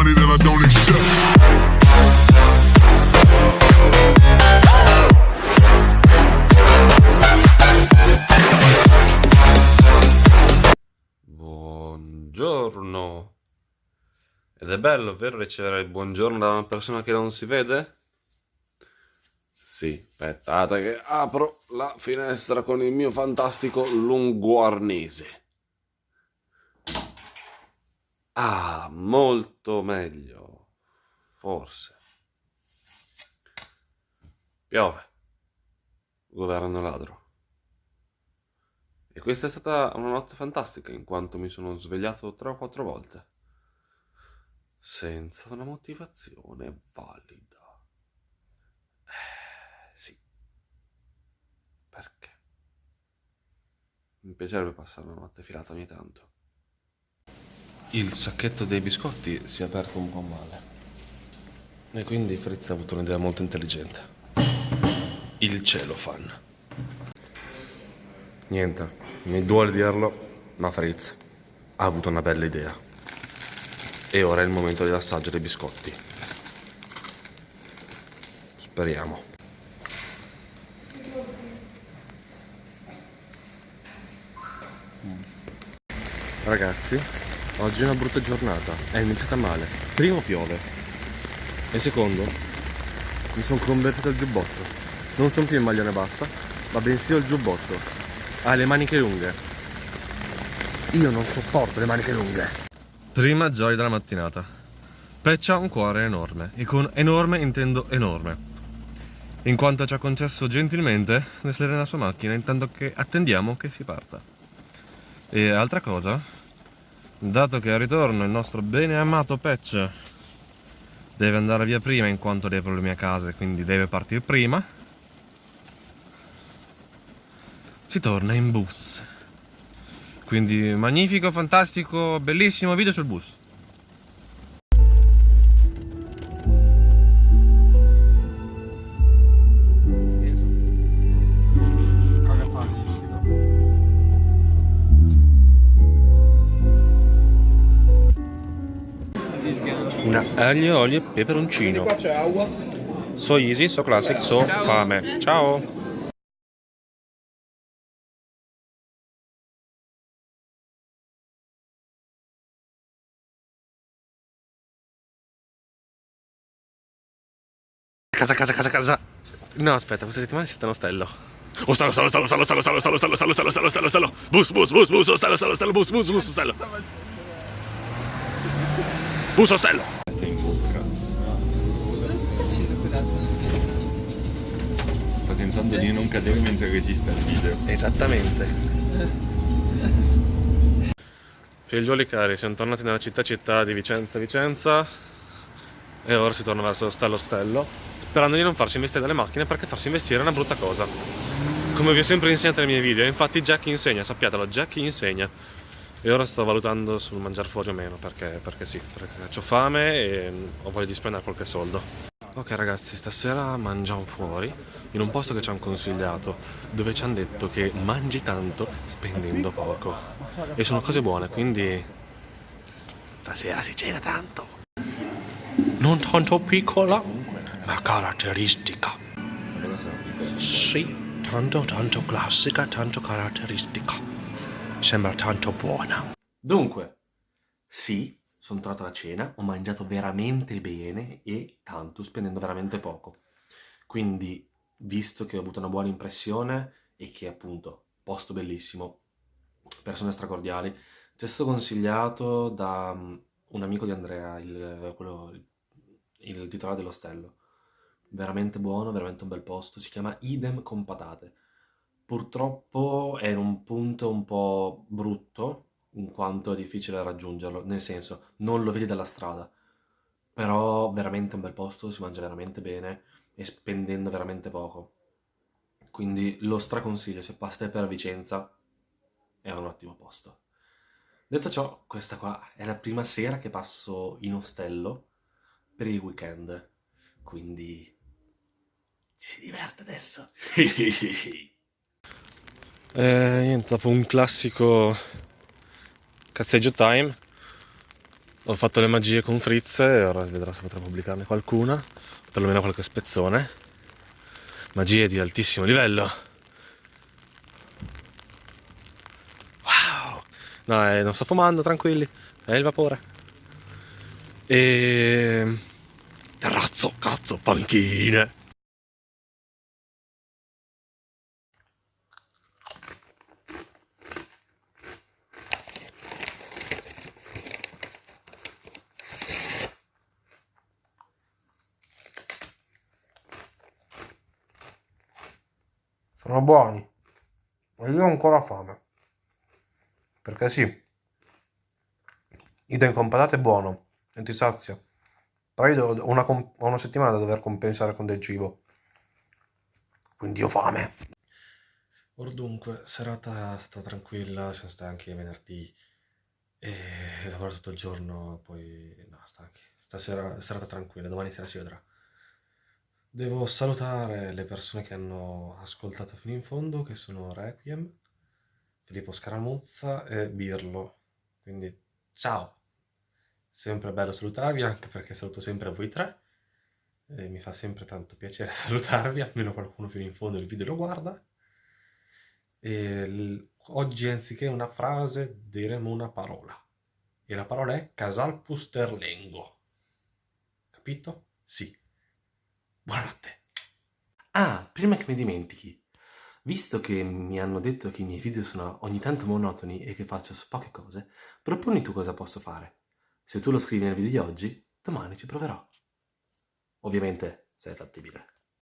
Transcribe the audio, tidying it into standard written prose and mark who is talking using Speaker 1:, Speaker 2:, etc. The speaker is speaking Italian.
Speaker 1: money that I don't accept.
Speaker 2: Buongiorno. Ed è bello, vero, ricevere il buongiorno da una persona che non si vede? Sì, aspettate che apro la finestra con il mio fantastico lungo arnese. Ah, molto meglio, forse. Piove. Governo ladro. E questa è stata una notte fantastica, in quanto mi sono svegliato 3 o 4 volte. Senza una motivazione valida. Sì. Perché? Mi piacerebbe passare una notte filata ogni tanto. Il sacchetto dei biscotti si è aperto un po' male. E quindi Fritz ha avuto un'idea molto intelligente. Il cellophane. Niente, mi duole dirlo, ma Fritz ha avuto una bella idea. E ora è il momento dell'assaggio dei biscotti. Speriamo. Ragazzi, oggi è una brutta giornata. È iniziata male. Primo piove. E secondo, mi sono convertito al giubbotto. Non sono più in maglione basta, ma bensì al giubbotto. Ha le maniche lunghe. Io non sopporto le maniche lunghe. Prima gioia della mattinata. Patch ha un cuore enorme. E con enorme intendo enorme. In quanto ci ha concesso gentilmente di salire nella sua macchina, intanto che attendiamo che si parta. E altra cosa, dato che al ritorno il nostro bene amato Patch deve andare via prima in quanto ha dei problemi a casa e quindi deve partire prima, si torna in bus. Quindi magnifico, fantastico, bellissimo video sul bus. Una aglio, olio e peperoncino.
Speaker 3: Qua c'è acqua.
Speaker 2: So easy, so classic, so fame. Ciao! Casa. No, aspetta, questa settimana si sta uno stello. Oh, stello. Bus, ostello, bus, ostello. Bus, ostello.
Speaker 3: In bocca. Cosa sta facendo quell'altro? Sta tentando di non cadere mentre registra il video.
Speaker 2: Esattamente. Figliuoli cari, siamo tornati nella città di Vicenza e ora si torna verso Ostello, sperando di non farsi investire dalle macchine, perché farsi investire è una brutta cosa. Come vi ho sempre insegnato nei miei video, infatti Jack insegna, sappiatelo, Jack insegna. E ora sto valutando sul mangiare fuori o meno, perché sì, perché ho fame e ho voglia di spendere qualche soldo. Ok ragazzi, stasera mangiamo fuori in un posto che ci hanno consigliato, dove ci hanno detto che mangi tanto spendendo poco. E sono cose buone, quindi stasera si cena tanto. Non tanto piccola, ma caratteristica. Sì, tanto classica, tanto caratteristica. Sembra tanto buona. Dunque, sì, sono tornato a cena, ho mangiato veramente bene e tanto, spendendo veramente poco. Quindi, visto che ho avuto una buona impressione e che appunto, posto bellissimo, persone stracordiali, ci è stato consigliato da un amico di Andrea, il titolare dell'ostello. Veramente buono, veramente un bel posto, si chiama Idem con patate. Purtroppo è in un punto un po' brutto, in quanto è difficile raggiungerlo, nel senso, non lo vedi dalla strada, però veramente un bel posto, si mangia veramente bene e spendendo veramente poco. Quindi lo straconsiglio, se passate per Vicenza è un ottimo posto. Detto ciò, questa qua è la prima sera che passo in ostello per il weekend, quindi si diverte adesso. Niente, dopo un classico cazzeggio time Ho fatto le magie con Fritz e ora vedrò se potrò pubblicarne qualcuna, perlomeno qualche spezzone. Magie di altissimo livello. Wow! No, non sto fumando, tranquilli, è il vapore. E... terrazzo, cazzo, panchine. Sono buoni, ma io ho ancora fame. Perché sì, idem con patate è buono, e ti sazia. Però io ho una settimana da dover compensare con del cibo. Quindi ho fame. Or dunque, serata stata tranquilla, siamo stanchi, è venerdì e lavoro tutto il giorno, poi no, stanchi. Stasera serata tranquilla, domani sera si vedrà. Devo salutare le persone che hanno ascoltato fino in fondo, che sono Requiem, Filippo Scaramuzza e Birlo. Quindi ciao! Sempre bello salutarvi, anche perché saluto sempre voi tre. E mi fa sempre tanto piacere salutarvi, almeno qualcuno fino in fondo il video lo guarda. E oggi anziché una frase diremo una parola. E la parola è casalpusterlengo. Capito? Sì. Buonanotte. Ah, prima che mi dimentichi, visto che mi hanno detto che i miei video sono ogni tanto monotoni e che faccio poche cose, proponi tu cosa posso fare. Se tu lo scrivi nel video di oggi, domani ci proverò. Ovviamente, se è fattibile.